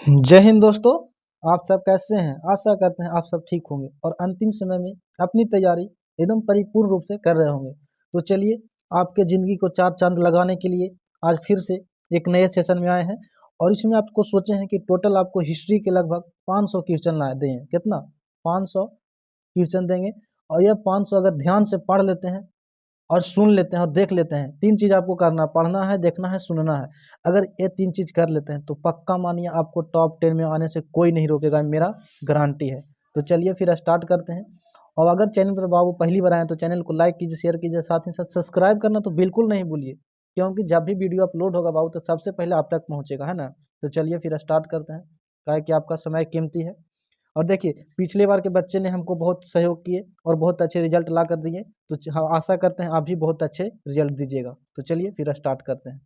जय हिंद दोस्तों। आप सब कैसे हैं? आशा करते हैं आप सब ठीक होंगे और अंतिम समय में अपनी तैयारी एकदम परिपूर्ण रूप से कर रहे होंगे। तो चलिए, आपके ज़िंदगी को चार चांद लगाने के लिए आज फिर से एक नए सेशन में आए हैं और इसमें आपको सोचे हैं कि टोटल आपको हिस्ट्री के लगभग 500 क्वेश्चन ला दें। कितना? 500 क्वेश्चन देंगे और यह 500 अगर ध्यान से पढ़ लेते हैं और सुन लेते हैं और देख लेते हैं, तीन चीज़ आपको करना, पढ़ना है, देखना है, सुनना है। अगर ये तीन चीज़ कर लेते हैं तो पक्का मानिए आपको टॉप 10 में आने से कोई नहीं रोकेगा, मेरा गारंटी है। तो चलिए फिर स्टार्ट करते हैं। और अगर चैनल पर बाबू पहली बार आए तो चैनल को लाइक कीजिए, शेयर कीजिए, साथ ही साथ सब्सक्राइब करना तो बिल्कुल नहीं भूलिए, क्योंकि जब भी वीडियो अपलोड होगा बाबू तो सबसे पहले आप तक पहुँचेगा, है ना। तो चलिए फिर स्टार्ट करते हैं, क्या कि आपका समय कीमती है। और देखिए, पिछले बार के बच्चे ने हमको बहुत सहयोग किए और बहुत अच्छे रिजल्ट ला कर दिए, तो हम आशा करते हैं आप भी बहुत अच्छे रिजल्ट दीजिएगा। तो चलिए फिर स्टार्ट करते हैं।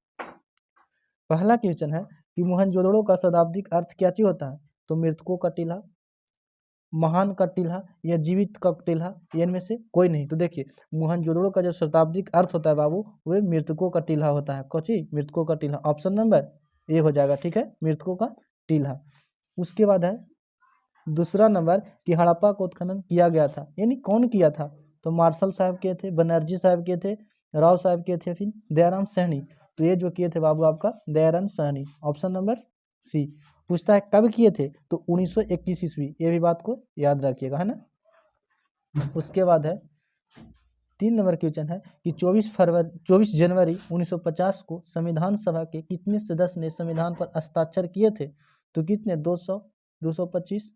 पहला क्वेश्चन है कि मोहनजोदड़ो का शताब्दिक अर्थ क्या चीज होता है? तो मृतकों का टीला, महान का टीला या जीवित का टीला, ये इनमें से कोई नहीं। तो देखिए, मोहनजोदड़ो का जो शताब्दिक अर्थ होता है बाबू, वह मृतकों का टीला होता है। कौची? मृतकों का टीला। ऑप्शन नंबर ए हो जाएगा, ठीक है, मृतकों का टीला। उसके बाद है दूसरा नंबर कि हड़प्पा का उत्खनन किया गया था, यानी कौन किया था? तो मार्शल साहब किए थे, बनर्जी साहब किए थे, राव साहब किए थे, फिर दयाराम सहनी। तो ये जो किए थे बाबू आपका Dayaram Sahni, option number C. पूछता है कब किए थे? तो 1921 ईस्वी, ये भी बात को याद रखिएगा, है ना। उसके बाद है 3 नंबर क्वेश्चन है कि 24 जनवरी 1950 को संविधान सभा के कितने सदस्य ने संविधान पर हस्ताक्षर किए थे? तो कितने? 200, 225,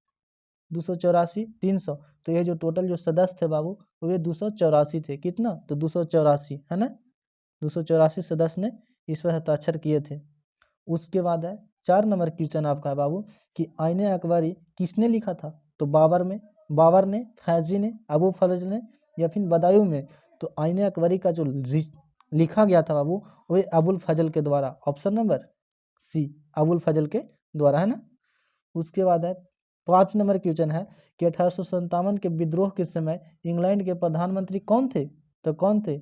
284, 300। तो ये जो टोटल जो सदस्य थे बाबू, वे 284 थे। कितना? तो 284, है ना। 284 सदस्य ने इस पर हस्ताक्षर किए थे। उसके बाद है 4 नंबर क्वेश्चन आपका है बाबू कि आईने अकबरी किसने लिखा था? तो बाबर ने, फैजी ने, अबू फजल ने या फिर बदायूं में। तो आईने अकबरी का जो लिखा गया था बाबू, वह अबुल फजल के द्वारा, ऑप्शन नंबर सी, अबुल फजल के द्वारा, है ना। उसके बाद है 5 नंबर क्वेश्चन है कि 1857 के विद्रोह के समय इंग्लैंड के प्रधानमंत्री कौन थे? तो कौन थे?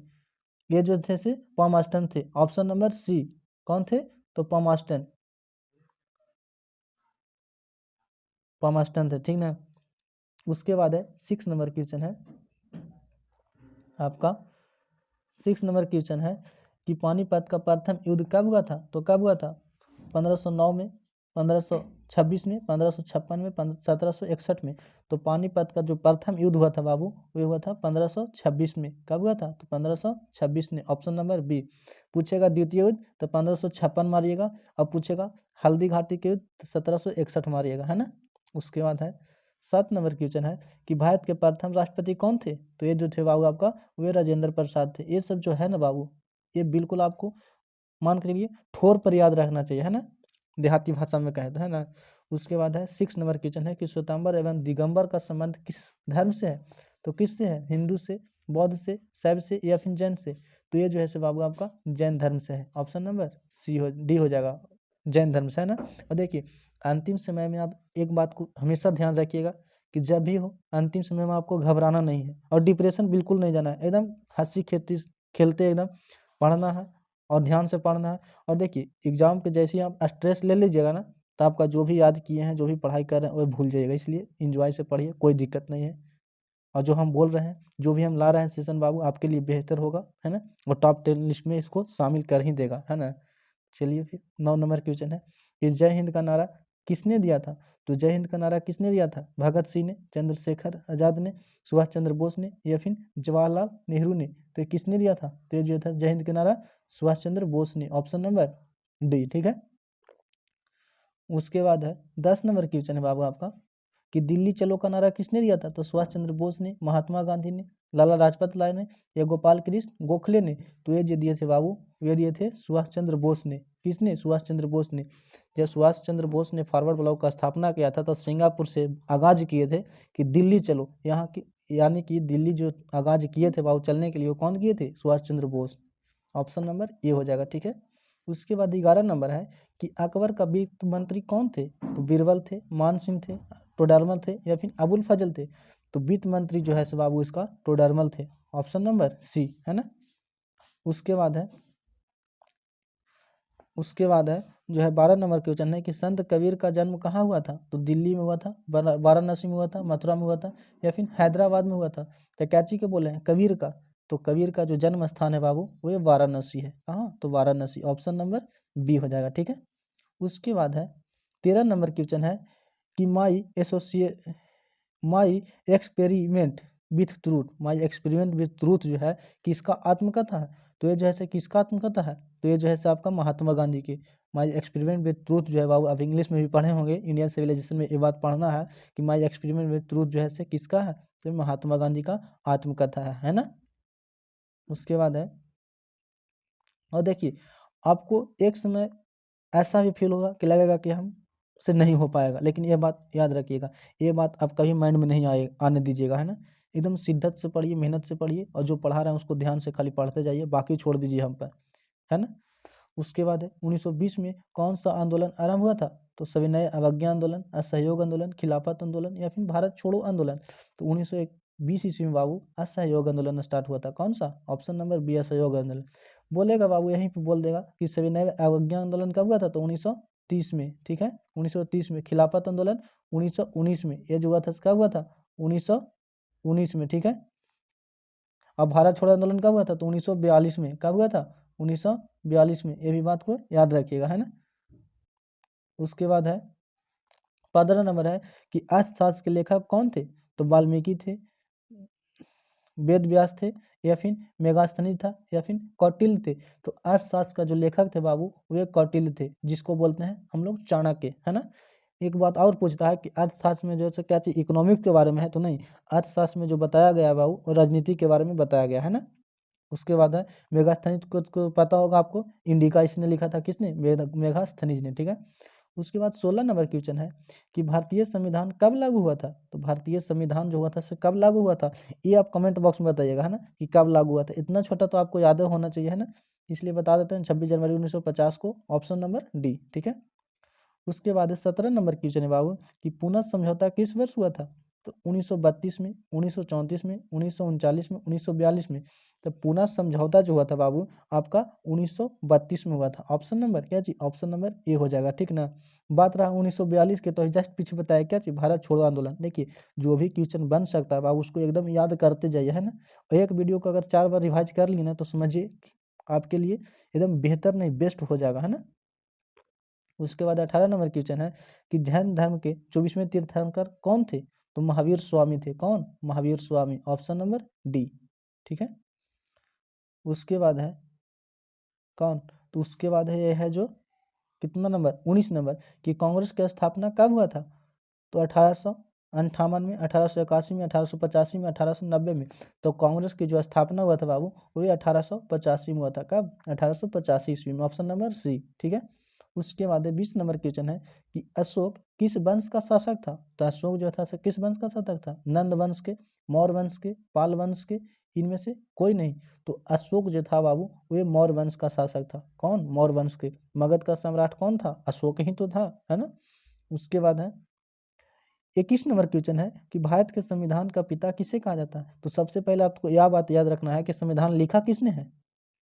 ये जो थे से पामस्टन थे, ऑप्शन नंबर सी। कौन थे? तो पामस्टन थे, ठीक ना। उसके बाद है 6 नंबर क्वेश्चन है आपका, 6 नंबर क्वेश्चन है कि पानीपत का प्रथम युद्ध कब हुआ था? तो कब हुआ था? 1509 में, 1526 में, 1556 में, 1761 में। तो पानीपत का जो प्रथम युद्ध हुआ था बाबू, वो हुआ था 1526 में। कब हुआ था? तो 1526 में, ऑप्शन नंबर बी। पूछेगा द्वितीय युद्ध तो 1556 मारिएगा, और पूछेगा हल्दी घाटी के युद्ध तो 1761 मारिएगा, है ना। उसके बाद है 7 नंबर क्वेश्चन है कि भारत के प्रथम राष्ट्रपति कौन थे? तो ये जो थे बाबू आपका, वे राजेंद्र प्रसाद थे। ये सब जो है ना बाबू, ये बिल्कुल आपको मान के चलिए ठोर पर याद रखना चाहिए, है ना, देहाती भाषा में कहे तो, है ना। उसके बाद है 6 नंबर क्वेश्चन है कि श्वेतांबर एवं दिगंबर का संबंध किस धर्म से है? तो किससे है? हिंदू से, बौद्ध से, शैव से या फिर जैन से? तो ये जो है बाबू आपका जैन धर्म से है, ऑप्शन नंबर डी हो जाएगा, जैन धर्म से, है ना। और देखिए, अंतिम समय में आप एक बात को हमेशा ध्यान रखिएगा कि जब भी हो अंतिम समय में आपको घबराना नहीं है और डिप्रेशन बिल्कुल नहीं जाना है, एकदम हंसी खेलते एकदम पढ़ना है और ध्यान से पढ़ना है। और देखिए, एग्जाम के जैसे ही आप स्ट्रेस ले लीजिएगा ना, तो आपका जो भी याद किए हैं, जो भी पढ़ाई कर रहे हैं, वो भूल जाइएगा। इसलिए इंजॉय से पढ़िए, कोई दिक्कत नहीं है। और जो हम बोल रहे हैं, जो भी हम ला रहे हैं सेशन बाबू, आपके लिए बेहतर होगा, है ना, और टॉप 10 लिस्ट में इसको शामिल कर ही देगा, है ना। चलिए फिर 9 नंबर क्वेश्चन है कि जय हिंद का नारा किसने दिया था? तो जय हिंद का नारा किसने दिया था? भगत सिंह ने, चंद्रशेखर आजाद ने, सुभाष चंद्र बोस ने या फिर जवाहरलाल नेहरू ने? तो ये किसने दिया था? तो ये जो था जय हिंद का नारा सुभाष चंद्र बोस ने, ऑप्शन नंबर डी, ठीक है। उसके बाद है 10 नंबर क्वेश्चन है बाबू आपका कि दिल्ली चलो का नारा किसने दिया था? तो सुभाष चंद्र बोस ने, महात्मा गांधी ने, लाला लाजपत राय ने या गोपाल कृष्ण गोखले ने? तो ये जो दिए थे बाबू, ये दिए थे सुभाष चंद्र बोस ने। किसने? सुभाष चंद्र बोस ने। जब सुभाष चंद्र बोस ने फॉरवर्ड ब्लॉक का स्थापना किया था तो सिंगापुर से आगाज किए थे कि दिल्ली चलो, यहाँ की, यानी कि दिल्ली जो आगाज किए थे बाबू चलने के लिए, वो कौन किए थे? Subhash Chandra Bose, option number A हो जाएगा, ठीक है। उसके बाद 11 नंबर है कि अकबर का वित्त मंत्री कौन थे? तो बीरबल थे, मान सिंह थे, टोडरमल थे या फिर अबुल फजल थे? तो वित्त मंत्री जो है बाबू इसका टोडरमल थे, ऑप्शन नंबर सी, है ना। उसके बाद है जो है 12 नंबर क्वेश्चन है कि संत कबीर का जन्म कहाँ हुआ था? तो दिल्ली में हुआ था, वाराणसी में हुआ था, मथुरा में हुआ था, या फिर हैदराबाद में हुआ था। तो कैची के बोले हैं कबीर का, तो कबीर का जो जन्म स्थान है बाबू वो ये वाराणसी है। कहाँ? तो वाराणसी, ऑप्शन नंबर बी हो जाएगा। ठीक है। उसके बाद है 13 नंबर क्वेश्चन है कि माई एक्सपेरिमेंट विथ ट्रूथ जो है किसका आत्मकथा है? तो ये जो है किसका आत्मकथा है? तो ये जो है आपका महात्मा गांधी की। माई एक्सपेरिमेंट विथ ट्रूथ जो है बाबू आप इंग्लिश में भी पढ़े होंगे, इंडियन सिविलाइजेशन में ये बात पढ़ना है कि माई एक्सपेरिमेंट विथ ट्रूथ जो है किसका है? तो महात्मा गांधी का आत्मकथा है ना। उसके बाद है, और देखिए आपको एक समय ऐसा भी फील होगा कि लगेगा कि हम से नहीं हो पाएगा, लेकिन ये बात याद रखिएगा, ये बात आप कभी माइंड में नहीं आने दीजिएगा, है ना। एकदम शिद्दत से पढ़िए, मेहनत से पढ़िए, और जो पढ़ा रहे हैं उसको ध्यान से खाली पढ़ते जाइए, बाकी छोड़ दीजिए हम पर, है ना। उसके बाद है 1920 में कौन सा आंदोलन आरंभ हुआ था? तो सविनय अवज्ञा आंदोलन, असहयोग आंदोलन, खिलाफत आंदोलन, या फिर भारत छोड़ो आंदोलन। तो 1920 ईस्वी में बाबू असहयोग आंदोलन स्टार्ट हुआ था। कौन सा? ऑप्शन नंबर बी, असहयोग आंदोलन। बोलेगा बाबू यहीं पे बोल देगा कि सविनय अवज्ञा आंदोलन कब हुआ था? तो 1930 में। ठीक है, 1930 में। खिलाफत आंदोलन 1919 में। ये जो हुआ था कब हुआ था? 1919 में। ठीक है। अब भारत छोड़ो आंदोलन कब हुआ था? तो 1942 में। कब हुआ था? 1942 में। ये भी बात को याद रखिएगा, है ना। उसके बाद है 15 नंबर है कि अर्थशास्त्र के लेखक कौन थे? तो वाल्मीकि थे, वेद व्यास थे, या फिर मेगास्थनीज था, या फिर कौटिल्य थे। तो अर्थशास्त्र का जो लेखक थे बाबू वे कौटिल्य थे, जिसको बोलते हैं हम लोग चाणक्य, है ना। एक बात और पूछता है कि अर्थशास्त्र में जो है क्या चीज इकोनॉमिक के बारे में है? तो नहीं, अर्थशास्त्र में जो बताया गया है बाबू वो राजनीति के बारे में बताया गया है ना। उसके बाद है मेगास्थनीज को पता होगा आपको, इंडिका इसने लिखा था, किसने? मेगास्थनीज ने। ठीक है। उसके बाद 16 नंबर क्वेश्चन है कि भारतीय संविधान कब लागू हुआ था? तो भारतीय संविधान जो हुआ था कब लागू हुआ था? ये आप कमेंट बॉक्स में बताइएगा, है ना, कि कब लागू हुआ था। इतना छोटा तो आपको याद होना चाहिए, है ना, इसलिए बता देते हैं 26 जनवरी 1950 को, ऑप्शन नंबर डी। ठीक है। उसके बाद 17 नंबर क्वेश्चन है बाबू कि पुनः समझौता किस वर्ष हुआ था? तो 1932 में, 1934 में, 1939 में, 1942 में। तो पुनः समझौता जो हुआ था बाबू आपका 1932 में हुआ था। ऑप्शन नंबर क्या चीज? ऑप्शन नंबर ए हो जाएगा। ठीक ना। बात रहा 1942 के, तो जस्ट पीछे बताया क्या चीज? भारत छोड़ो आंदोलन। देखिए जो भी क्वेश्चन बन सकता है बाबू उसको एकदम याद करते जाइए, है ना। एक वीडियो को अगर 4 बार रिवाइज कर ली ना तो समझिए आपके लिए एकदम बेहतर नहीं बेस्ट हो जाएगा, है ना। उसके बाद 18 नंबर क्वेश्चन है कि जैन धर्म के 24वें तीर्थंकर कौन थे? तो महावीर स्वामी थे। कौन? Mahavir Swami, option number D. ठीक है। उसके बाद है कौन? तो उसके बाद है ये है जो कितना नंबर? 19 नंबर कि कांग्रेस की स्थापना कब हुआ था? तो 1858 में, 1881 में, 1885 में, 1890 में। तो कांग्रेस की जो स्थापना हुआ था बाबू वो 1885 में हुआ था। कब? 1885 ईस्वी में, ऑप्शन नंबर सी। ठीक है। उसके बाद 20 नंबर क्वेश्चन है कि अशोक किस वंश का शासक था? तो अशोक जो था किस वंश का शासक था? नंद वंश के, मौर्य वंश के, पाल वंश के, इनमें से कोई नहीं। तो अशोक जो था बाबू वो मौर्य वंश का शासक था। कौन? मौर्य वंश के। मगध का सम्राट कौन था? अशोक ही तो था, है ना। उसके बाद है 21 नंबर क्वेश्चन है कि भारत के संविधान का पिता किसे कहा जाता है? तो सबसे पहले आपको यह बात याद रखना है कि संविधान लिखा किसने है?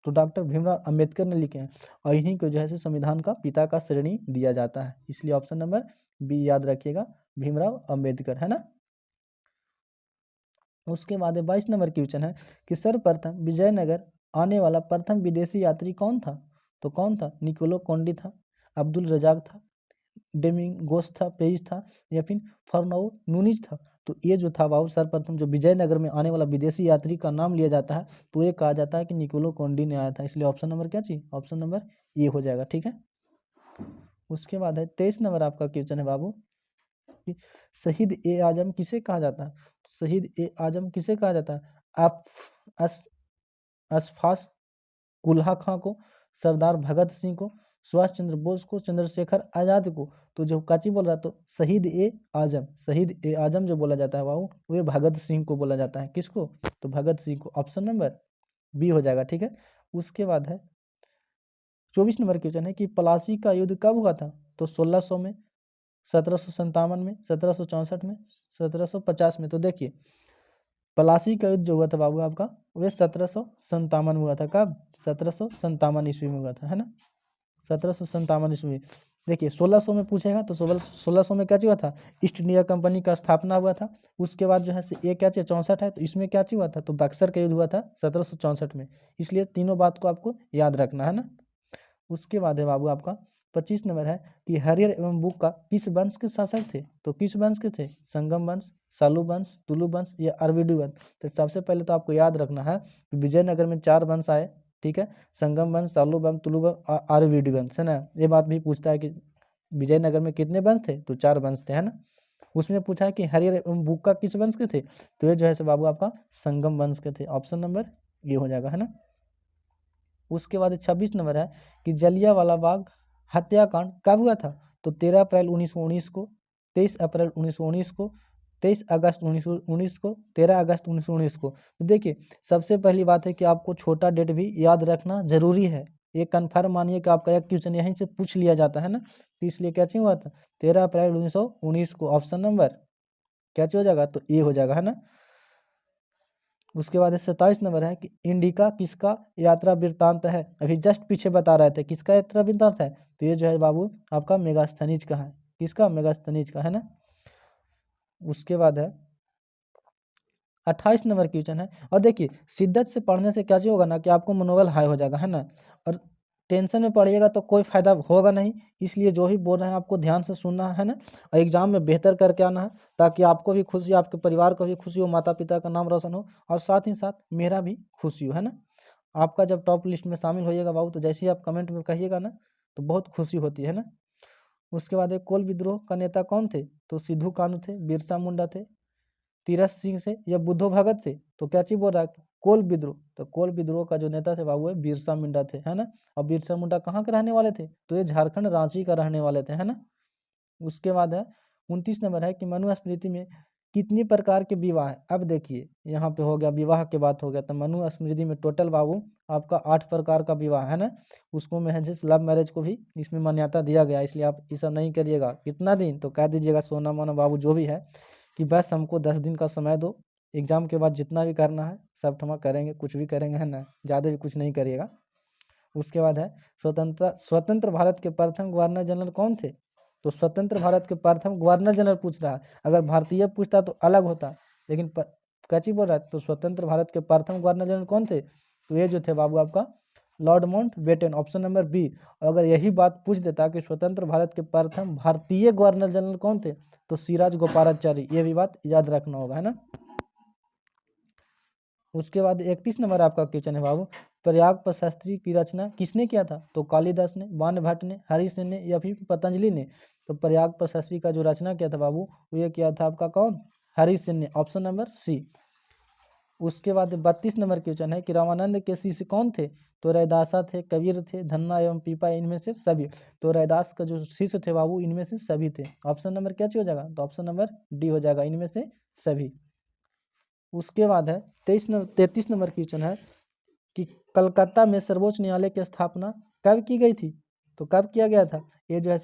तो डॉक्टर भीमराव अंबेडकर ने लिखे हैं, और इन्हीं को जो है संविधान का पिता का श्रेणी दिया जाता है, इसलिए ऑप्शन नंबर बी याद रखिएगा, भीमराव अंबेडकर, है ना। उसके बाद 22 नंबर क्वेश्चन है कि सर्वप्रथम विजयनगर आने वाला प्रथम विदेशी यात्री कौन था? तो कौन था? निकोलो कोंडी था, अब्दुल रजाक था, डेमिंगोस था, पेरिस था, या फिर फर्नाओ नूनीज था। तो ये जो था बाबू सर्वप्रथम जो विजयनगर में आने वाला विदेशी यात्री का नाम लिया जाता है तो ये कहा जाता है कि निकोलो कोंडी ने आया था, इसलिए ऑप्शन नंबर क्या चाहिए? ऑप्शन नंबर ए हो जाएगा। ठीक है। उसके बाद है 23 नंबर आपका क्वेश्चन है बाबू कि शहीद ए आजम किसे कहा जाता है? तो शहीद ए आजम किसे कहा जाता है? आप अशफाक कुल्हा खां को, सरदार भगत सिंह को, सुभाष चंद्र बोस को, चंद्रशेखर आजाद को। तो जो काची बोल रहा तो शहीद ए आजम, शहीद ए आजम जो बोला जाता है बाबू वो भगत सिंह को बोला जाता है। किसको? तो भगत सिंह को, ऑप्शन नंबर बी हो जाएगा। ठीक है। उसके बाद है 24 नंबर क्वेश्चन है कि प्लासी का युद्ध कब हुआ था? तो 1600 में, 1757 में, 1764 में, 1750 में। तो देखिए प्लासी का युद्ध जो हुआ था बाबू आपका वह 1757 में हुआ था। कब? 1757 ईस्वी में हुआ था, है ना। 1757 ईस्वी। देखिए 1600 में पूछेगा तो 1600 में क्या चीज हुआ था, ईस्ट इंडिया कंपनी का स्थापना हुआ था। उसके बाद जो है ये क्या चीज 64 है, तो इसमें क्या चीज हुआ था, तो बक्सर का युद्ध हुआ था 1764 में। इसलिए तीनों बात को आपको याद रखना है ना। उसके बाद है बाबू आपका 25 नंबर है कि हरियर एवं बुक का किस वंश के शासक थे, तो किस वंश के थे, संगम वंश, सालू वंश, तुलु वंश या अरविडू वंश। तो सबसे पहले तो आपको याद रखना है कि विजयनगर में 4 वंश आए, ठीक है, संगम वंश, सालू वंश, तुलु वंश और अरविडू वंश, है ना। ये बात भी पूछता है कि विजयनगर में कितने वंश थे, तो 4 वंश थे, है ना। उसमें पूछा है कि हरियर एवं बुक का किस वंश के थे, तो ये जो है बाबू आपका संगम वंश के थे। ऑप्शन नंबर ये हो जाएगा, है ना। उसके बाद 26 नंबर है कि जलियांवाला बाग हत्याकांड कब हुआ था, तो 13 अप्रैल 1919 को, 23 अप्रैल 1919 को, 23 अगस्त 1919 को, 13 अगस्त 1919 को। तो देखिए सबसे पहली बात है कि आपको छोटा डेट भी याद रखना जरूरी है। ये कन्फर्म मानिए कि आपका एक क्वेश्चन यहीं से पूछ लिया जाता है ना, तो इसलिए क्या चाहिए हुआ था 13 अप्रैल 1919 को। ऑप्शन नंबर क्या हो जाएगा, तो ए हो जाएगा, है ना। उसके बाद 27 नंबर है कि इंडिका किसका यात्रा वृत्तांत है, अभी जस्ट पीछे बता रहे थे किसका यात्रा वृत्तांत है, तो ये जो है बाबू आपका मेगास्थनीज का है, किसका, मेगास्थनीज का, है ना। उसके बाद है 28 नंबर क्वेश्चन है, और देखिए शिद्दत से पढ़ने से क्या चीज होगा ना कि आपको मनोबल हाई हो जाएगा, है ना। और टेंशन में पढ़िएगा तो कोई फायदा होगा नहीं, इसलिए जो भी बोल रहे हैं आपको ध्यान से सुनना है ना, और एग्जाम में बेहतर करके आना है, ताकि आपको भी खुशी, आपके परिवार को भी खुशी हो, माता पिता का नाम रोशन हो, और साथ ही साथ मेरा भी खुशी हो, है ना। आपका जब टॉप लिस्ट में शामिल होइएगा बाबू, तो जैसे ही आप कमेंट में कहिएगा ना, तो बहुत खुशी होती है ना। उसके बाद एक कोल विद्रोह का नेता कौन थे, तो सिद्धू कान्हू थे, बिरसा मुंडा थे, तीरथ सिंह से या बुद्धो भगत से। तो क्या चीज बोल रहा है, कोल विद्रोह, तो कोल विद्रोह का जो नेता थे बाबू है बिरसा मुंडा थे, है ना। और बिरसा मुंडा कहाँ के रहने वाले थे, तो ये झारखंड रांची का रहने वाले थे, है ना। उसके बाद है 29 नंबर है कि मनुस्मृति में कितनी प्रकार के विवाह है। अब देखिए यहाँ पे हो गया विवाह के बात हो गया, तो मनुस्मृति में टोटल बाबू आपका 8 प्रकार का विवाह है ना। उसको मैरिज, लव मैरिज को भी इसमें मान्यता दिया गया, इसलिए आप ऐसा नहीं करिएगा। कितना दिन, तो कह दीजिएगा सोना मोना बाबू जो भी है, कि बस हमको 10 दिन का समय दो, एग्जाम के बाद जितना भी करना है सब ठमा करेंगे, कुछ भी करेंगे, है ना, ज़्यादा भी कुछ नहीं करिएगा। उसके बाद है स्वतंत्र भारत के प्रथम गवर्नर जनरल कौन थे, तो स्वतंत्र भारत के प्रथम गवर्नर जनरल पूछ रहा है। अगर भारतीय पूछता तो अलग होता, लेकिन कैची बोल रहा है, तो स्वतंत्र भारत के प्रथम गवर्नर जनरल कौन थे, तो ये जो थे बाबू आपका Lord Mountbatten. Option number B. अगर यही बात पूछ देता कि स्वतंत्र भारत के प्रथम भारतीय गवर्नर जनरल कौन थे, तो सिराज गोपालाचारी, ये भी बात याद रखना होगा, है ना। उसके बाद 31 नंबर आपका क्वेश्चन है बाबू, प्रयाग प्रशस्त्री की रचना किसने किया था, तो कालिदास ने, बाण भट्ट ने, हरिसेन ने या फिर पतंजलि ने। तो प्रयाग प्रशस्त्री का जो रचना किया था बाबू, वो ये किया था आपका कौन, हरिसेन ने। Option number C. उसके बाद 32 नंबर क्वेश्चन है कि रामानंद के शिष्य कौन थे, तो रैदासा थे, कबीर थे, धन्ना एवं पीपा, इनमें से सभी। तो रैदास का जो शिष्य थे बाबू, इनमें से सभी थे। ऑप्शन नंबर क्या हो जाएगा, तो ऑप्शन नंबर डी हो जाएगा, इनमें से सभी। उसके बाद है 33 नंबर क्वेश्चन है कि कलकत्ता में सर्वोच्च न्यायालय की स्थापना कब की गई थी, तो कब किया गया था, ये जो है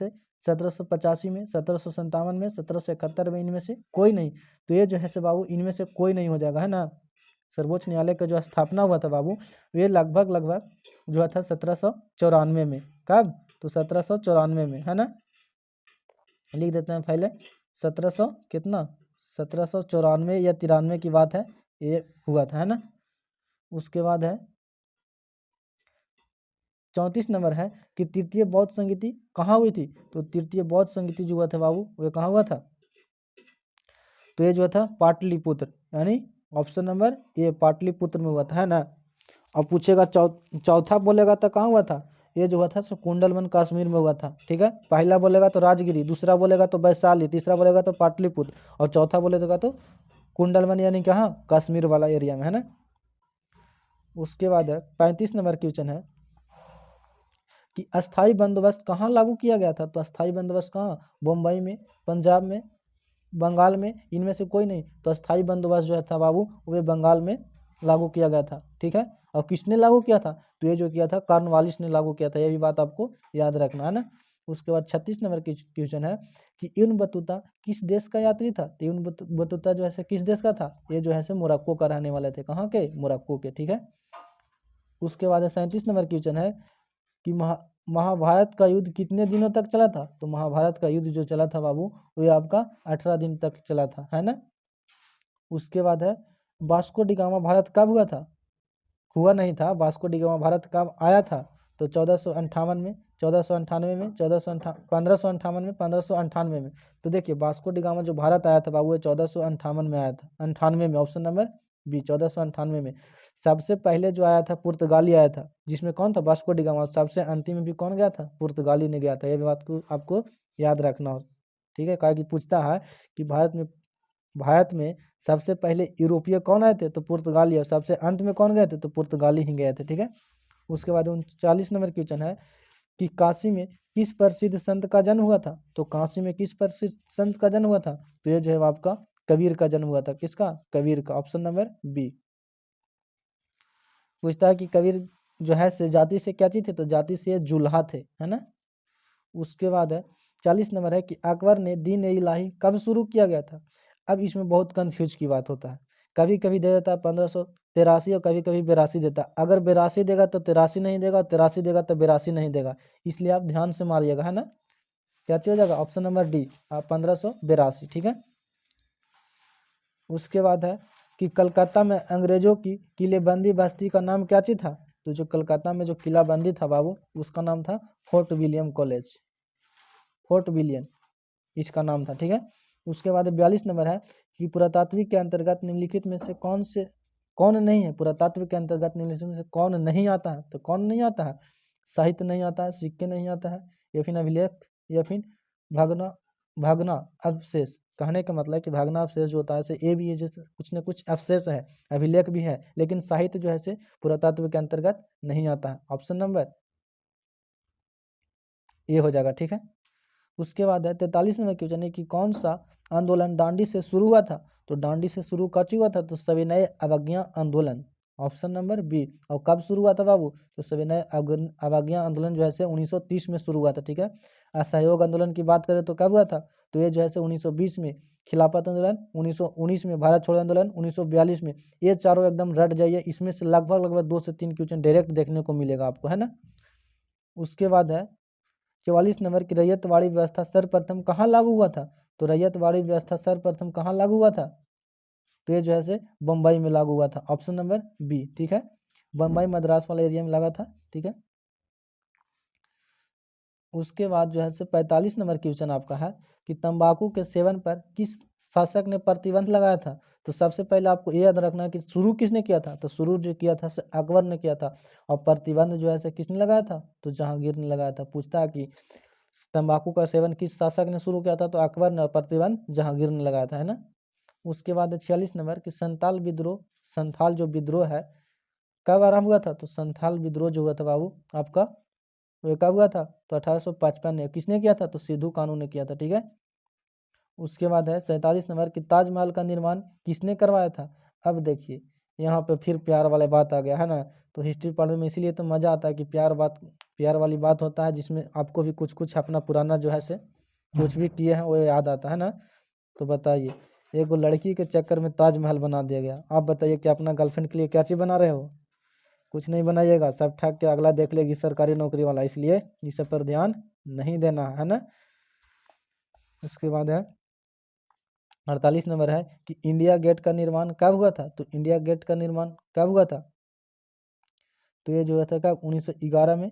1785 में, 1757 में, 1771 में, इनमें से कोई नहीं। तो ये जो है बाबू इनमें से कोई नहीं हो जाएगा, है ना। सर्वोच्च न्यायालय का जो स्थापना हुआ था बाबू, ये लगभग जो था 1794 में। कब, तो 1794 में, है ना। लिख देते हैं पहले 1700 कितना, 1794 या 93 की बात है, ये हुआ था, है ना। उसके बाद है 34 नंबर है कि तृतीय बौद्ध संगीति कहाँ हुई थी, तो तृतीय बौद्ध संगीति जो हुआ था बाबू, वो कहाँ हुआ था, तो ये जो था पाटलिपुत्र, यानी ऑप्शन नंबर ए पाटलिपुत्र में हुआ था, है ना। और पूछेगा चौथा बोलेगा तो कहाँ हुआ था, ये जो हुआ था सो कुंडलवन कश्मीर में हुआ था, ठीक है। पहला बोलेगा तो राजगिरी, दूसरा बोलेगा तो वैशाली, तीसरा बोलेगा तो पाटलिपुत्र, और चौथा बोलेगा तो कुंडलवन, यानी कहाँ, कश्मीर वाला एरिया में, है ना। उसके बाद है 35 नंबर क्वेश्चन है कि अस्थाई बंदोबस्त कहाँ लागू किया गया था, तो अस्थाई बंदोबस्त कहाँ, बम्बई में, पंजाब में, बंगाल में, इनमें से कोई नहीं। तो अस्थाई बंदोबस्त जो है था बाबू, वो बंगाल में लागू किया गया था, ठीक है। और किसने लागू किया था, तो ये जो किया था कॉर्नवालिस ने लागू किया था, ये भी बात आपको याद रखना है ना। उसके बाद 36 नंबर की क्वेश्चन है कि इब्न बतूता किस देश का यात्री था, तो इब्न बतूता जो है किस देश का था, ये जो है मोरक्को का रहने वाले थे, कहाँ के, मोरक्को के, ठीक है। उसके बाद 37 नंबर क्वेश्चन है कि महाभारत का युद्ध कितने दिनों तक चला था? तो महाभारत का युद्ध जो चला था बाबू वो आपका 18 दिन तक चला था, है ना। उसके बाद है वास्को डी गामा भारत कब हुआ था? हुआ नहीं था, वास्को डी गामा भारत कब आया था? तो 1458 में, 1498 में, 1558 में, 1598 में। तो देखिए वास्को डी गामा जो भारत आया था बाबू वो 1458 में आया था, 98 में, ऑप्शन नंबर बी 1498 में। सबसे पहले जो आया था पुर्तगाली आया था, जिसमें कौन था? Vasco D gamma. सबसे अंतिम में भी कौन गया था? पुर्तगाली ने गया था। ये बात को आपको याद रखना हो, ठीक है। कहा कि पूछता है कि भारत में सबसे पहले यूरोपीय कौन आए थे? तो पुर्तगाली। और सबसे अंत में कौन गए थे? तो पुर्तगाली ही गए थे, ठीक है। उसके बाद 39 नंबर क्वेश्चन है कि काशी में किस प्रसिद्ध संत का जन्म हुआ था? तो काशी में किस प्रसिद्ध संत का जन्म हुआ था? तो ये जो है आपका कबीर का जन्म हुआ था। किसका? कबीर का, ऑप्शन नंबर बी। पूछता है कि कबीर जो है से जाति से क्या चीज थे? तो जाति से जुल्हा थे, है ना। उसके बाद है 40 नंबर है कि अकबर ने दीन ए इलाही कब शुरू किया गया था? अब इसमें बहुत कंफ्यूज की बात होता है, कभी कभी दे देता है 1583 और कभी कभी 82 देता है। अगर 82 देगा तो 83 नहीं देगा, 83 देगा तो 82 नहीं देगा, इसलिए आप ध्यान से मारिएगा, है ना। क्या चीज हो जाएगा? ऑप्शन नंबर डी 1582, ठीक है। उसके बाद है कि कलकत्ता में अंग्रेजों की किलेबंदी बस्ती का नाम क्या चीज था? तो जो कलकत्ता में जो किलाबंदी था बाबू उसका नाम था fort William college, fort William इसका नाम था, ठीक है। उसके बाद 42 नंबर है कि पुरातात्विक के अंतर्गत निम्नलिखित में से कौन नहीं है? पुरातत्व के अंतर्गत निम्नलिखित में से कौन नहीं आता है? तो कौन नहीं आता है? साहित्य नहीं आता है, सिक्के नहीं आता है, या फिर अभिलेख, या फिर भगना भगना अवशेष। कहने का मतलब है कि भगना अवशेष जो होता है ये भी है, जैसे कुछ न कुछ अवशेष है, अभिलेख भी है, लेकिन साहित्य जो है से पुरातत्व के अंतर्गत नहीं आता है। ऑप्शन नंबर ये हो जाएगा, ठीक है। उसके बाद है 43 नंबर क्वेश्चन है कि कौन सा आंदोलन दांडी से शुरू हुआ था? तो दांडी से शुरू कब हुआ था? तो सविनय अवज्ञा आंदोलन, ऑप्शन नंबर बी। और कब शुरू हुआ था बाबू? तो सविनय अवज्ञा आंदोलन जो है से 1930 में शुरू हुआ था, ठीक है। असहयोग आंदोलन की बात करें तो कब हुआ था? तो ये जो है से 1920 में। खिलाफत आंदोलन 1919 में। भारत छोड़ो आंदोलन 1942 में। ये चारों एकदम रट जाइए, इसमें से लगभग 2 से 3 क्वेश्चन डायरेक्ट देखने को मिलेगा आपको, है ना। उसके बाद है 44 नंबर की रैयतवाड़ी व्यवस्था सर्वप्रथम कहाँ लागू हुआ था? तो रैयतवाड़ी व्यवस्था सर्वप्रथम कहाँ लागू हुआ था? तो ये जो है से बम्बई में लागू हुआ था, ऑप्शन नंबर बी, ठीक है। बम्बई मद्रास वाला एरिया में लगा था, ठीक है। उसके बाद जो है से 45 नंबर क्वेश्चन आपका है कि तंबाकू के सेवन पर किस शासक ने प्रतिबंध लगाया था? तो सबसे पहले आपको ये याद रखना है कि शुरू किसने किया था? तो शुरू जो किया था अकबर ने किया था। और प्रतिबंध जो है से किसने लगाया था? तो जहांगीर ने लगाया था। पूछता है कि तंबाकू का सेवन किस शासक ने शुरू किया था? तो अकबर ने। और प्रतिबंध जहांगीर ने लगाया था, है ना। उसके बाद 46 नंबर कि संथाल जो विद्रोह है कब आरंभ हुआ था? तो संथाल विद्रोह जो हुआ था बाबू आपका वो कब हुआ था? तो 1855 में। किसने किया था? तो सिद्धू कानू ने किया था, ठीक है। उसके बाद है 47 नंबर कि ताजमहल का निर्माण किसने करवाया था? अब देखिए यहाँ पे फिर प्यार वाला बात आ गया, है ना। तो हिस्ट्री पढ़ने में इसीलिए तो मजा आता है कि प्यार वाली बात होता है, जिसमें आपको भी कुछ कुछ अपना पुराना जो है से कुछ भी किए हैं वो याद आता है ना। तो बताइए, एक लड़की के चक्कर में ताजमहल बना दिया गया। आप बताइए कि अपना गर्लफ्रेंड के लिए क्या चीज बना रहे हो? कुछ नहीं बनाइएगा, सब ठग के अगला देख लेगी सरकारी नौकरी वाला, इसलिए इस सब पर ध्यान नहीं देना, है ना। उसके बाद है 48 नंबर है कि इंडिया गेट का निर्माण कब हुआ था? तो इंडिया गेट का निर्माण कब हुआ था? तो ये जो हुआ था कब? 1911 में,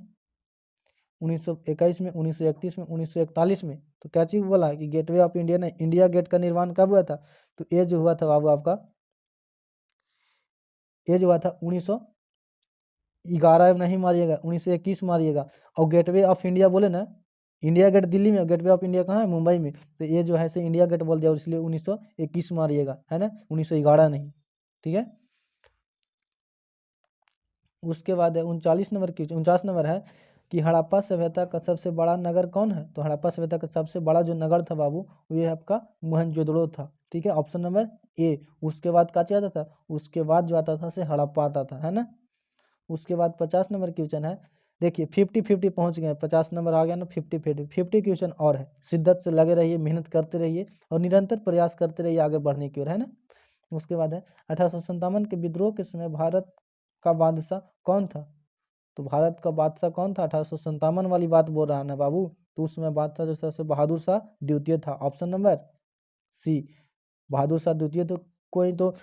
1921 में, 1931 में, 1941 में। तो क्या चीज बोला कि गेटवे ऑफ इंडिया ने इंडिया गेट का निर्माण कब हुआ था? तो ये जो हुआ था बाबू आपका ये जो हुआ था 1911 नहीं मारिएगा, 1921 मारिएगा। और गेटवे ऑफ इंडिया बोले ना, इंडिया गेट दिल्ली में, गेटवे ऑफ इंडिया कहाँ है? मुंबई में। तो ये जो है से इंडिया गेट बोल दिया, इसलिए 1921 मारिएगा, है ना, 1911 नहीं, ठीक है। उसके बाद है 39 नंबर की 49 नंबर है कि हड़प्पा सभ्यता का सबसे बड़ा नगर कौन है? तो हड़प्पा सभ्यता का सबसे बड़ा जो नगर था बाबू वो ये आपका मोहनजोदड़ो था, ठीक है, ऑप्शन नंबर ए। उसके बाद क्या आता था? उसके बाद जो आता था से हड़प्पा आता था, है ना। उसके बाद 50 नंबर क्वेश्चन है, देखिए 50-50 पहुंच गए, 50 नंबर आ गया ना, 50-50 क्वेश्चन और है। शिद्दत से लगे रहिए, मेहनत करते रहिए और निरंतर प्रयास करते रहिए आगे बढ़ने की ओर, है ना। उसके बाद है 1857 के विद्रोह के समय भारत का बादशाह कौन था? तो भारत का बादशाह कौन था? 1857 वाली बात बोल रहा है ना बाबू। तो उस समय बादशाह जो सबसे बहादुर शाह द्वितीय था। ऑप्शन नंबर सी, बहादुर शाह द्वितीय। तो कोई तो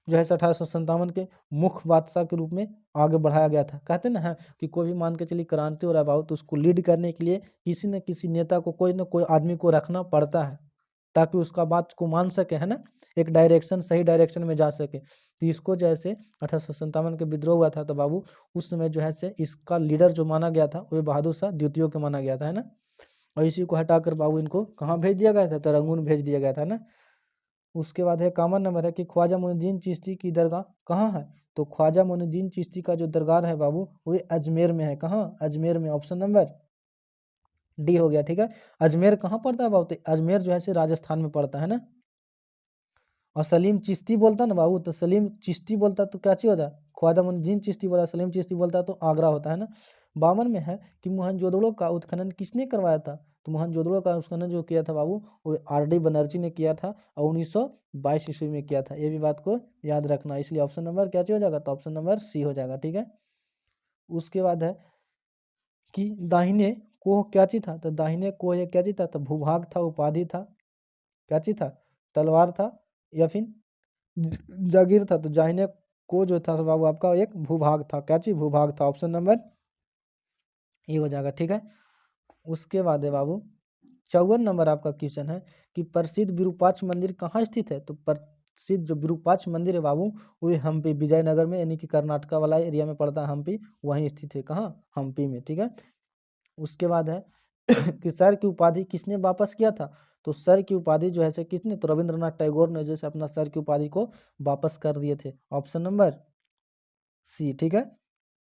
जो है 1857 के मुख्य बादशाह के रूप में आगे बढ़ाया गया था। कहते ना है कि कोई भी मान के चलिए क्रांति हो रहा है बाबू, तो उसको लीड करने के लिए किसी न किसी नेता को, कोई न कोई आदमी को रखना पड़ता है, ताकि उसका बात को मान सके, है ना, एक डायरेक्शन, सही डायरेक्शन में जा सके। तो इसको जैसे 1857 के विद्रोह हुआ था तो बाबू उस समय जो है से इसका लीडर जो माना गया था वो बहादुर शाह द्वितीय को माना गया था, है ना। और इसी को हटाकर बाबू इनको कहाँ भेज दिया गया था? तो रंगून भेज दिया गया था ना। उसके बाद है कॉमन नंबर है कि ख्वाजा मोइनुद्दीन चिश्ती की दरगाह कहाँ है? तो ख्वाजा मोइनुद्दीन चिश्ती का जो दरगाह है बाबू वो अजमेर में है। कहाँ? अजमेर में। ऑप्शन नंबर डी हो गया, ठीक है। अजमेर कहाँ पड़ता है बाबू? तो अजमेर जो है से राजस्थान में पड़ता है ना। और सलीम चिश्ती बोलता ना बाबू, तो सलीम चिश्ती बोलता तो क्या चीज होता? ख्वाजा मोइनुद्दीन चिश्ती बोला, सलीम चिश्ती बोलता तो आगरा होता है ना। 52 में है कि मोहनजोदड़ो का उत्खनन किसने करवाया था? तो मोहनजोदड़ो का उत्खनन जो किया था बाबू वो आर.डी. बनर्जी ने किया था और 1922 ईस्वी में किया था। ये भी बात को याद रखना, इसलिए ऑप्शन नंबर क्या चीज हो जाएगा? तो ऑप्शन नंबर सी हो जाएगा, ठीक है। उसके बाद है कि दाहिने कोह क्या चीज था? तो दाहिने कोह ये क्या चीज था? तो भूभाग था, उपाधि था, क्या चीज था? तलवार था या फिर जागीर था। तो दाहिने को जो था बाबू आपका एक भूभाग था, क्या चीज? भूभाग था। ऑप्शन नंबर ये हो जाएगा, ठीक है। उसके बाद है बाबू 54 नंबर आपका क्वेश्चन है कि प्रसिद्ध विरूपाक्ष मंदिर कहाँ स्थित है? तो प्रसिद्ध जो विरूपाक्ष मंदिर है बाबू वो हम्पी, विजयनगर में, यानी कि कर्नाटका वाला एरिया में पड़ता है हम्पी, वहीं स्थित है। कहाँ? हम्पी में, ठीक है। उसके बाद है कि सर की उपाधि किसने वापस किया था? तो सर की उपाधि जो है से किसने? तो रविंद्रनाथ टैगोर ने जैसे अपना सर की उपाधि को वापस कर दिए थे। ऑप्शन नंबर सी, ठीक है।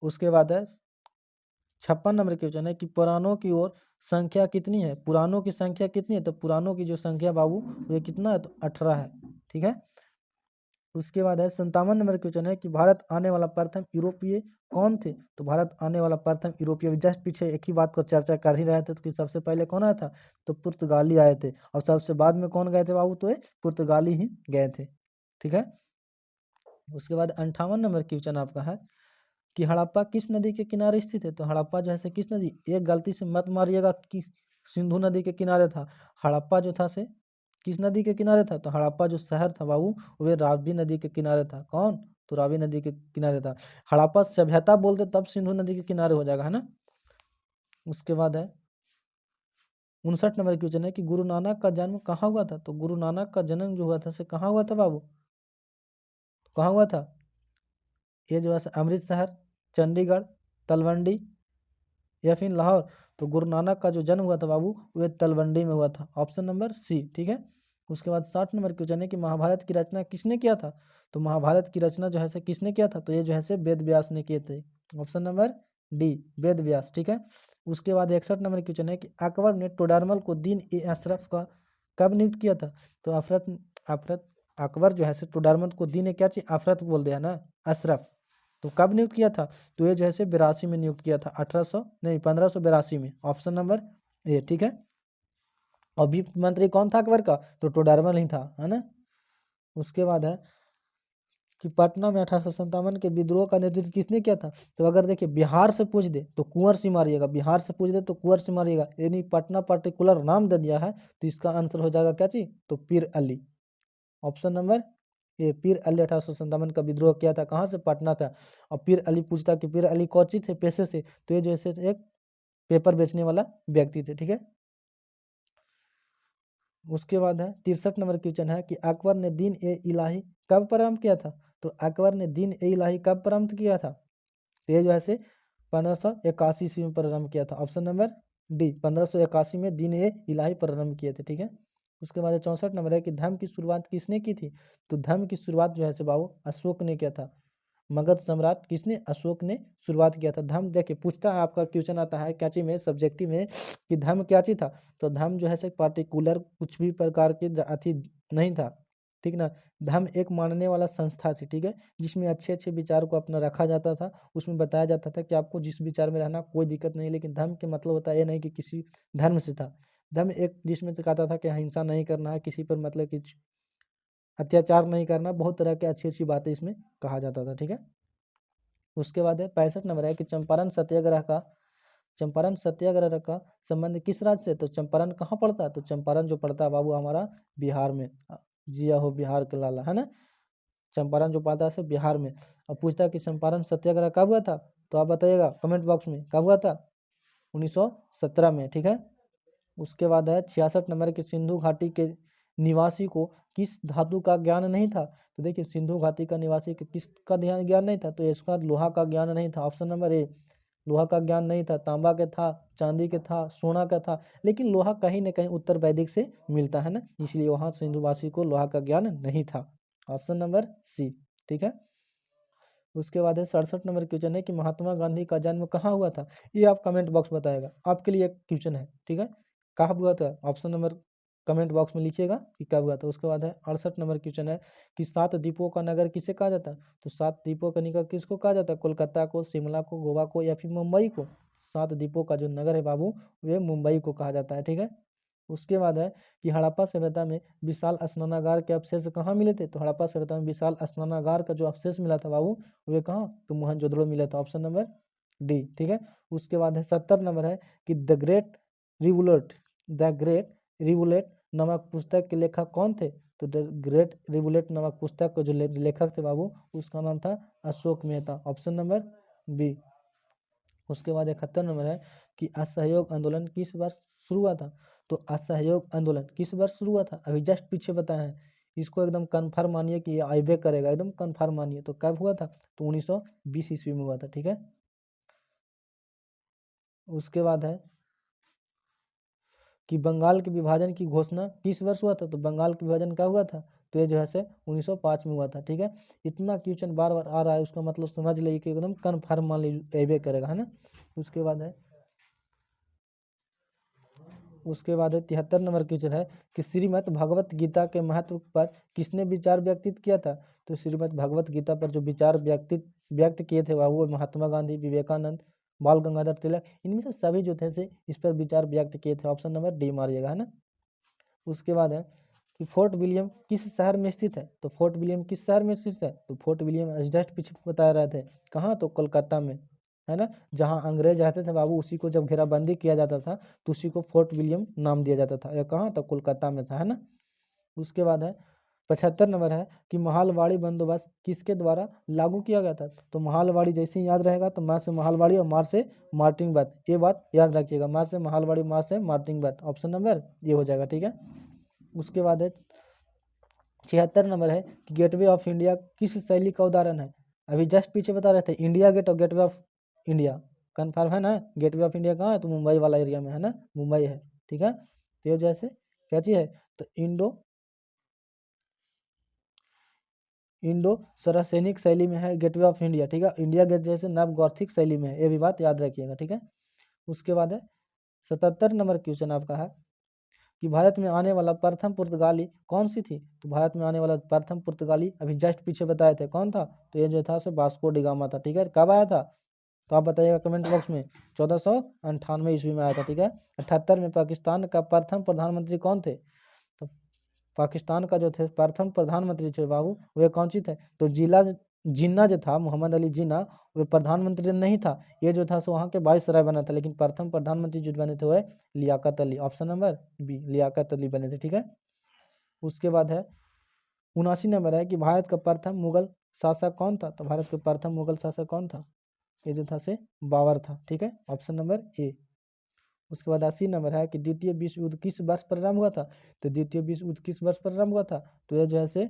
उसके बाद है 56 नंबर क्वेश्चन है कि पुराणों की ओर संख्या कितनी है? पुराणों की संख्या कितनी है? तो पुराणों की जो संख्या बाबू वो कितना है? तो 18 है, ठीक है। उसके बाद है 57 नंबर क्वेश्चन है कि भारत आने वाला प्रथम यूरोपीय कौन थे? तो भारत आने वाला प्रथम यूरोपीय, जस्ट पीछे एक ही बात को चर्चा कर ही रहे थे तो कि सबसे पहले कौन आया था? तो पुर्तगाली आए थे। और सबसे बाद में कौन गए थे बाबू? तो ये पुर्तगाली ही गए थे, ठीक है। उसके बाद 58 नंबर क्वेश्चन आपका है कि हड़प्पा किस नदी के किनारे स्थित है? तो हड़प्पा जो है से किस नदी, एक गलती से मत मारिएगा कि सिंधु नदी के किनारे था। हड़प्पा जो था से किस नदी के किनारे था? तो हड़प्पा जो शहर था बाबू वे रावी नदी के किनारे था। कौन? तो रावी नदी के किनारे था। हड़प्पा सभ्यता बोलते तब सिंधु नदी के किनारे हो जाएगा, है ना। उसके बाद है 59 नंबर क्वेश्चन है कि गुरु नानक का जन्म कहाँ हुआ था? तो गुरु नानक का जन्म जो हुआ था से कहाँ हुआ था बाबू? कहाँ हुआ था? ये जो है अमृतसर, चंडीगढ़, तलवंडी या फिर लाहौर। तो गुरु नानक का जो जन्म हुआ था बाबू वह तलवंडी में हुआ था। ऑप्शन नंबर सी, ठीक है। उसके बाद 60 नंबर क्वेश्चन है कि महाभारत की रचना किसने किया था? तो महाभारत की रचना जो है से किसने किया था? तो ये जो है से वेद व्यास ने किए थे। Option number D, Ved Vyas, ठीक है। उसके बाद 61 नंबर क्वेश्चन है कि अकबर ने टोडरमल को दीन ए अशरफ का कब नियुक्त किया था? तो अफरत अफरत अकबर जो है से टोडरमल को दीन ए क्या चाहिए? अफरत बोल दिया ना, अशरफ। तो कब नियुक्त किया था? तो ये जो है से 82 में नियुक्त किया था, 1800 नहीं 1582 में। ऑप्शन नंबर ए, ठीक है। और वित्त मंत्री कौन था अकबर का? तो टोडरमल ही था, है ना। उसके बाद है कि पटना में 1857 के विद्रोह का नेतृत्व किसने किया था? तो अगर देखिए बिहार से पूछ दे तो कुंवर सिंह मारिएगा, बिहार से पूछ दे तो कुंवर सिंह मारिएगा, यानी पटना पर्टिकुलर नाम दे दिया है तो इसका आंसर हो जाएगा क्या चीज? तो पीर अली। ऑप्शन नंबर ये पीर अली 1857 का विद्रोह किया था, कहाँ से? पटना था। और पीर अली पूछता कि पीर अली कौन थे पेशे से? तो ये जैसे एक पेपर बेचने वाला व्यक्ति थे, ठीक है। उसके बाद है 63 नंबर क्वेश्चन है कि अकबर ने दीन ए इलाही कब प्रारंभ किया था? तो अकबर ने दीन ए इलाही कब प्रारंभ किया था? तो ये जो है से 1581 ईस्वी में प्रारंभ किया था। ऑप्शन नंबर डी, 1581 में दीन ए इलाही प्रारंभ किए थे, ठीक है। उसके बाद 64 नंबर है कि धर्म की शुरुआत किसने की थी? तो धर्म की शुरुआत जो है से बाबू अशोक ने किया था। मगध सम्राट किसने? अशोक ने शुरुआत किया था। धर्म देखिए पूछता है, आपका क्वेश्चन आता है क्या चीज में, सब्जेक्टिव में, कि धर्म क्या चीज था? तो धर्म जो है से पार्टिकुलर कुछ भी प्रकार के अथी नहीं था, ठीक ना। धर्म एक मानने वाला संस्था थी, ठीक है, जिसमें अच्छे अच्छे विचार को अपना रखा जाता था। उसमें बताया जाता था कि आपको जिस विचार में रहना कोई दिक्कत नहीं, लेकिन धर्म के मतलब होता है ये नहीं कि किसी धर्म से था। धर्म एक जिसमें तो कहता था कि हिंसा नहीं करना है, किसी पर मतलब कि अत्याचार नहीं करना, बहुत तरह के अच्छी अच्छी बातें इसमें कहा जाता था, ठीक है। उसके बाद है 65 नंबर है कि चंपारण सत्याग्रह का संबंध किस राज्य से? तो चंपारण कहाँ पड़ता है? तो चंपारण जो पड़ता है बाबू हमारा बिहार में। जिया हो बिहार के लाला, है ना। चंपारण जो पड़ता है बिहार में। अब पूछता है कि चंपारण सत्याग्रह कब हुआ था? तो आप बताइएगा कमेंट बॉक्स में, कब हुआ था? 1917 में, ठीक है। उसके बाद है 66 नंबर के सिंधु घाटी के निवासी को किस धातु का ज्ञान नहीं था? तो देखिए सिंधु घाटी का निवासी के किसका ज्ञान नहीं था? तो इसका लोहा का ज्ञान नहीं था। ऑप्शन नंबर ए, लोहा का ज्ञान नहीं था। तांबा के था, चांदी के था, सोना का था, लेकिन लोहा कहीं ना कहीं उत्तर वैदिक से मिलता है ना, इसलिए वहाँ सिंधुवासी को लोहा का ज्ञान नहीं था। ऑप्शन नंबर सी, ठीक है। उसके बाद है 67 नंबर क्वेश्चन है कि महात्मा गांधी का जन्म कहाँ हुआ था? ये आप कमेंट बॉक्स बताएगा, आपके लिए एक क्वेश्चन है, ठीक है। कहाँ हुआ था? ऑप्शन नंबर कमेंट बॉक्स में लिखिएगा कि कब हुआ था। उसके बाद है 68 नंबर क्वेश्चन है कि 7 द्वीपों का नगर किसे कहा जाता है? तो 7 द्वीपों का नगर किसको कहा जाता है? कोलकाता को, शिमला को, गोवा को या फिर मुंबई को? 7 द्वीपों का जो नगर है बाबू वे मुंबई को कहा जाता है, ठीक है। उसके बाद है कि हड़प्पा सभ्यता में विशाल स्नानागार के अवशेष कहाँ मिले थे? तो हड़प्पा सभ्यता में विशाल स्नानागार का जो अवशेष मिला था बाबू वे कहाँ? तो मोहनजोदड़ो मिला था। ऑप्शन नंबर डी, ठीक है। उसके बाद है 70 नंबर है कि द ग्रेट रिवुलेट नामक पुस्तक के लेखक कौन थे? तो द ग्रेट रिवुलेट नामक पुस्तक के जो लेखक थे बाबू उसका नाम था Ashok Mehta. Option number B. उसके बाद 71 नंबर है कि असहयोग आंदोलन किस वर्ष शुरू हुआ था? तो असहयोग आंदोलन किस वर्ष शुरू हुआ था? अभी जस्ट पीछे बताया है, इसको एकदम कन्फर्म मानिए कि ये आइबे करेगा, एकदम कन्फर्म मानिए। तो कब हुआ था? तो 1920 ईस्वी में हुआ था, ठीक है। उसके बाद है कि बंगाल के विभाजन की घोषणा किस वर्ष हुआ था? तो बंगाल के विभाजन कब हुआ था? तो ये जो है से 1905 में हुआ था, ठीक है। इतना क्वेश्चन बार बार आ रहा है, उसका मतलब समझ लीजिए कि एकदम कन्फर्म मान लीजिए आइबे करेगा, है ना। उसके बाद है 73 नंबर क्वेश्चन है कि श्रीमद् भगवत गीता के महत्व पर किसने विचार व्यक्तित किया था? तो श्रीमद् भगवत गीता पर जो विचार व्यक्त किए थे वो महात्मा गांधी, विवेकानंद, बाल गंगाधर तिलक, इनमें से सभी जो थे से इस पर विचार व्यक्त किए थे। ऑप्शन नंबर डी मारिएगा, है ना। उसके बाद है कि फोर्ट विलियम किस शहर में स्थित है? तो फोर्ट विलियम किस शहर में स्थित है? तो फोर्ट विलियम जस्ट पीछे बता रहे थे, कहाँ? तो कोलकाता में, है ना। जहाँ अंग्रेज रहते थे बाबू उसी को जब घेराबंदी किया जाता था तो उसी को फोर्ट विलियम नाम दिया जाता था। यह कहाँ? तो कोलकाता में था, है ना। उसके बाद है 75 नंबर है कि महालवाड़ी बंदोबस्त किसके द्वारा लागू किया गया था? तो महालवाड़ी जैसे ही याद रहेगा तो माँ से महालवाड़ी और मार से मार्टिन बट, ये बात याद रखिएगा, माँ से महालवाड़ी, माँ से मार्टिन बट। ऑप्शन नंबर ये हो जाएगा, ठीक है। उसके बाद है 76 नंबर है कि गेटवे ऑफ इंडिया किस शैली का उदाहरण है? अभी जस्ट पीछे बता रहे थे इंडिया गेट और गेटवे ऑफ इंडिया, कन्फर्म है ना। गेटवे ऑफ इंडिया कहाँ है? तो मुंबई वाला एरिया में, है ना, मुंबई है, ठीक है। तो ये जैसे क्या चीज है? तो इंडो सरसैनिक शैली में है गेटवे ऑफ इंडिया, ठीक है। इंडिया गेट जैसे नव गॉथिक शैली में है, ये भी बात याद रखिएगा, ठीक है। उसके बाद है 77 नंबर क्वेश्चन आपका है कि भारत में आने वाला प्रथम पुर्तगाली कौन सी थी? तो भारत में आने वाला प्रथम पुर्तगाली अभी जस्ट पीछे बताए थे, कौन था? तो ये जो था सो वास्को डिगामा था, ठीक है। कब आया था? तो आप बताइएगा कमेंट बॉक्स में। 1498 ईस्वी में आया था, ठीक है। 78 में पाकिस्तान का प्रथम प्रधानमंत्री कौन थे? तो पाकिस्तान का जो थे प्रथम प्रधानमंत्री थे बाबू वे कौन सी थे? तो जिन्ना जो था, मोहम्मद अली जिन्ना, वे प्रधानमंत्री नहीं था। ये जो था सो वहाँ के वाइसराय बना था, लेकिन प्रथम प्रधानमंत्री जो बने थे वह Liaquat Ali. Option number B, Liaquat Ali बने थे, ठीक है। उसके बाद है 79 नंबर है कि भारत का प्रथम मुगल शासक कौन था? तो भारत का प्रथम मुगल शासक कौन था? ये जो था से बाबर था, ठीक है। Option number A. उसके बाद 80 नंबर है कि द्वितीय विश्व युद्ध किस वर्ष प्रारंभ हुआ था? तो द्वितीय विश्व युद्ध किस वर्ष प्रारंभ हुआ था? तो यह जो है से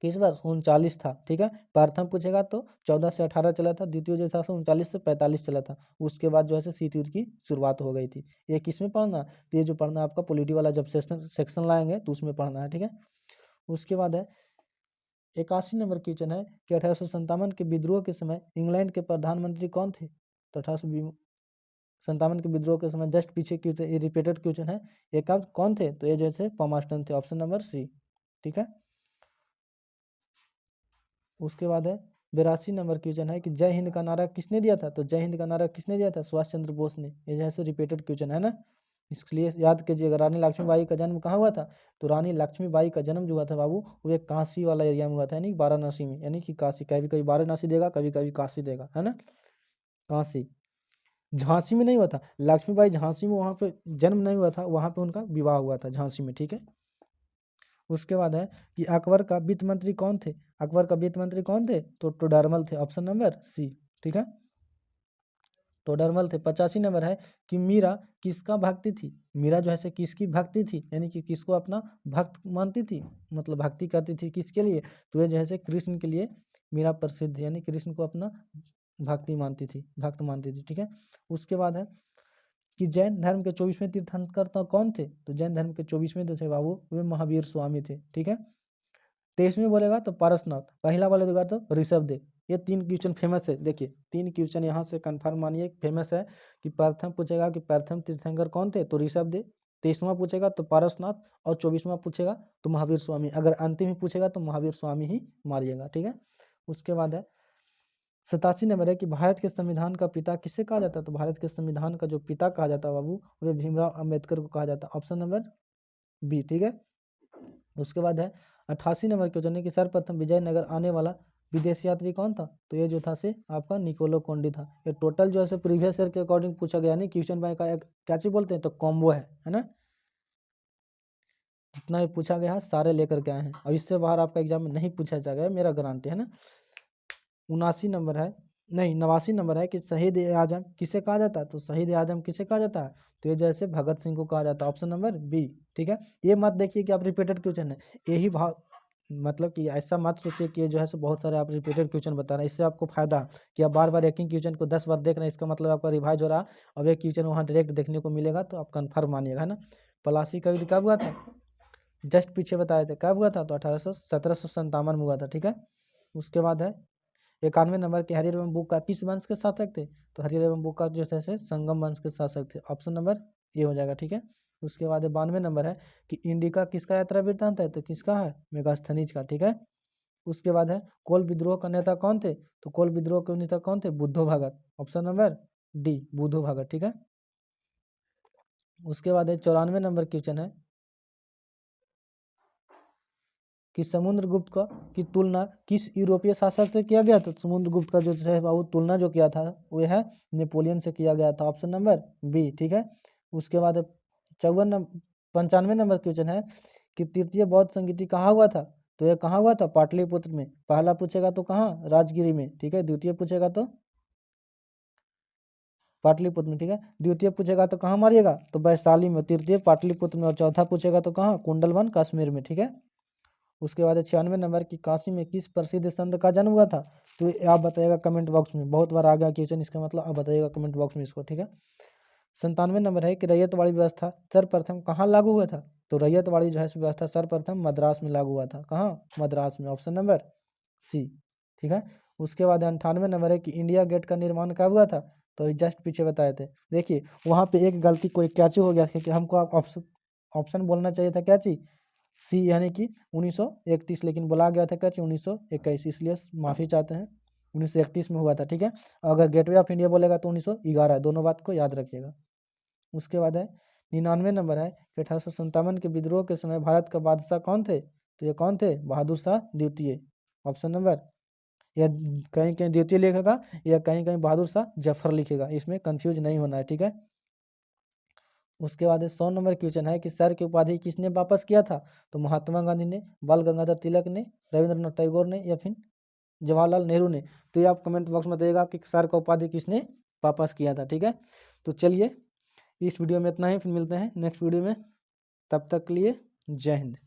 किस वर्ष? 39 था, ठीक है। प्रथम पूछेगा तो 14 से 18 चला था, द्वितीय जो था 39 से 45 चला था। उसके बाद जो है शीत युद्ध की शुरुआत हो गई थी। ये किस में पढ़ना? तो ये जो पढ़ना आपका पॉलिटी वाला जब सेक्शन लाएंगे तो उसमें पढ़ना है, ठीक है। उसके बाद है 81 नंबर क्वेश्चन है कि 1857 के विद्रोह के समय इंग्लैंड के प्रधानमंत्री कौन थे? तो 1857 के विद्रोह के समय जस्ट पीछे क्वेश्चन, ये रिपीटेड क्वेश्चन है, ये कब कौन थे? तो ये जैसे पॉमास्टन थे। ऑप्शन नंबर सी, ठीक है। उसके बाद है 82 नंबर क्वेश्चन है कि जय हिंद का नारा किसने दिया था? तो जय हिंद का नारा किसने दिया था? सुभाष चंद्र बोस ने। ये जैसे रिपीटेड क्वेश्चन है ना। इसलिए याद कीजिएगा रानी लक्ष्मीबाई का जन्म कहाँ हुआ था, तो रानी लक्ष्मीबाई का जन्म जो हुआ था बाबू वो एक काशी वाला एरिया में हुआ था, यानी वाराणसी में, यानी कि काशी, कभी कभी वाराणसी देगा, कभी कभी काशी देगा, है ना, काशी। झांसी में नहीं हुआ था, लक्ष्मीबाई झांसी में वहाँ पे जन्म नहीं हुआ था, वहाँ पे उनका विवाह हुआ था झांसी में, ठीक है। उसके बाद है कि अकबर का वित्त मंत्री कौन थे, अकबर का वित्त मंत्री कौन थे, तो टोडरमल थे, ऑप्शन नंबर सी, ठीक है, टोडरमल थे। 85 नंबर है कि मीरा किसका भक्ति थी, मीरा जो है से किसकी भक्ति थी, यानी कि किसको अपना भक्त मानती थी, मतलब भक्ति करती थी किसके लिए, तो ये जो है से कृष्ण के लिए मीरा प्रसिद्ध, यानी कृष्ण को अपना भक्ति मानती थी, भक्त मानती थी, ठीक है। उसके बाद है कि जैन धर्म के 24वें तीर्थंकर तो कौन थे, तो जैन धर्म के 24वें जो थे बाबू वे महावीर स्वामी थे, ठीक है। 23वें बोलेगा तो पारसनाथ, पहला बोलेगा तो ऋषभदेव। ये 3 क्वेश्चन फेमस है, देखिए 3 क्वेश्चन यहाँ से कंफर्म मानिए फेमस है कि प्रथम पूछेगा कि प्रथम तीर्थंकर कौन थे, तो ऋषभदेव, 23वां पूछेगा तो पारसनाथ, और 24वां पूछेगा तो महावीर स्वामी। अगर अंतिम ही पूछेगा तो महावीर स्वामी ही मारिएगा, ठीक है। उसके बाद है 87 नंबर है कि भारत के संविधान का पिता किसे कहा जाता है, तो भारत के संविधान का जो पिता कहा जाता है बाबू वह भीमराव अंबेडकर को कहा जाता है, ऑप्शन नंबर बी, ठीक है। उसके बाद है 88 नंबर क्वेश्चन है कि सर्वप्रथम विजयनगर आने वाला विदेशी यात्री कौन था, तो ये जो था से आपका निकोलो कोंडी था। ये टोटल जो है से प्रीवियस ईयर के अकॉर्डिंग पूछा गया, नहीं क्वेश्चन बैंक का एक क्या चीज बोलते हैं, तो कॉम्बो है ना, जितना भी पूछा गया है सारे लेकर के आए हैं, और इससे बाहर आपका एग्जाम में नहीं पूछा जाएगा, मेरा गारंटी है ना। 79 नंबर है, नहीं 89 नंबर है कि शहीद ए आजम किसे कहा जाता है, तो शहीद ए आजम किसे कहा जाता है, तो ये जैसे भगत सिंह को कहा जाता है, ऑप्शन नंबर बी, ठीक है। ये मत देखिए कि आप रिपीटेड क्वेश्चन है, यही भाव मतलब कि ऐसा मत सोचिए कि जो है सो बहुत सारे आप रिपीटेड क्वेश्चन बता रहे हैं, इससे आपको फायदा कि आप बार बार एक ही क्वेश्चन को 10 बार देख रहे हैं, इसका मतलब आपका रिवाइज हो रहा। अब एक क्वेश्चन वहाँ डायरेक्ट देखने को मिलेगा तो आप कन्फर्म मानिएगा, है ना। प्लासी का युद्ध कब हुआ था, जस्ट पीछे बताए थे कब हुआ था, तो 1757 में हुआ था, ठीक है। उसके बाद है 91 नंबर के हरिहर एवं बुक का किस वंश के शासक थे, तो हरिहर एवं बुक का जो थे संगम वंश के शासक थे, ऑप्शन नंबर ये हो जाएगा, ठीक है। उसके बाद 92 नंबर है कि इंडिका किसका यात्रा वृत्तांत है, तो किसका है, मेगास्थनीज का, ठीक है। उसके बाद है कोल विद्रोह का नेता कौन थे, तो कोल विद्रोह के नेता कौन थे, बुद्धो भगत, ऑप्शन नंबर डी बुद्धो भगत, ठीक है। उसके बाद है 94 नंबर क्वेश्चन है कि समुद्रगुप्त का की तुलना किस यूरोपीय शासक से किया गया था, तो समुद्रगुप्त का जो है बाबू तुलना जो किया था वो है नेपोलियन से किया गया था, ऑप्शन नंबर बी, ठीक है। उसके बाद 95 नंबर क्वेश्चन है कि तृतीय बौद्ध संगीति कहाँ हुआ था, तो यह कहाँ हुआ था, पाटलिपुत्र में। पहला पूछेगा तो कहाँ, राजगिरी में, ठीक है। द्वितीय पूछेगा तो पाटलिपुत्र में, ठीक है। द्वितीय पूछेगा तो कहाँ मारिएगा, तो वैशाली में। तृतीय पाटलिपुत्र में, और चौथा पूछेगा तो कहाँ, कुंडलवन कश्मीर में, ठीक है। उसके बाद 96 नंबर की काशी में किस प्रसिद्ध संत का जन्म हुआ था, तो आप बताइएगा कमेंट बॉक्स में, बहुत बार आ गया क्वेश्चन इसका मतलब आप बताइएगा कमेंट बॉक्स में इसको, ठीक है। 97 नंबर है कि रैयतवाड़ी व्यवस्था सर्वप्रथम कहाँ लागू हुआ था, तो रैयतवाड़ी जो है व्यवस्था सर्वप्रथम मद्रास में लागू हुआ था, कहाँ, मद्रास में, ऑप्शन नंबर सी, ठीक है। उसके बाद 98 नंबर है कि इंडिया गेट का निर्माण कब हुआ था, तो जस्ट पीछे बताए थे। देखिए वहाँ पे एक गलती कोई क्या चीज हो गया कि हमको आप ऑप्शन बोलना चाहिए था, क्या चीज, सी, यानी कि 1931, लेकिन बोला गया था क्या चीज 1921, इसलिए माफी चाहते हैं, 1931 में हुआ था, ठीक है। अगर गेटवे ऑफ इंडिया बोलेगा तो 1911, दोनों बात को याद रखिएगा। उसके बाद है 99 नंबर है कि 1857 के विद्रोह के समय भारत का बादशाह कौन थे, तो ये कौन थे, बहादुर शाह द्वितीय, ऑप्शन नंबर, या कहीं कहीं द्वितीय लिखेगा या कहीं कहीं बहादुर शाह जफर लिखेगा, इसमें कंफ्यूज नहीं होना है, ठीक है। उसके बाद 100 नंबर क्वेश्चन है कि सर की उपाधि किसने वापस किया था, तो महात्मा गांधी ने, बाल गंगाधर तिलक ने, रविंद्रनाथ टैगोर ने, या फिर जवाहरलाल नेहरू ने। तो ये आप कमेंट बॉक्स में बताइएगा कि सर का उपाधि किसने वापस किया था, ठीक है। तो चलिए इस वीडियो में इतना ही, फिर मिलते हैं नेक्स्ट वीडियो में, तब तक के लिए जय हिंद।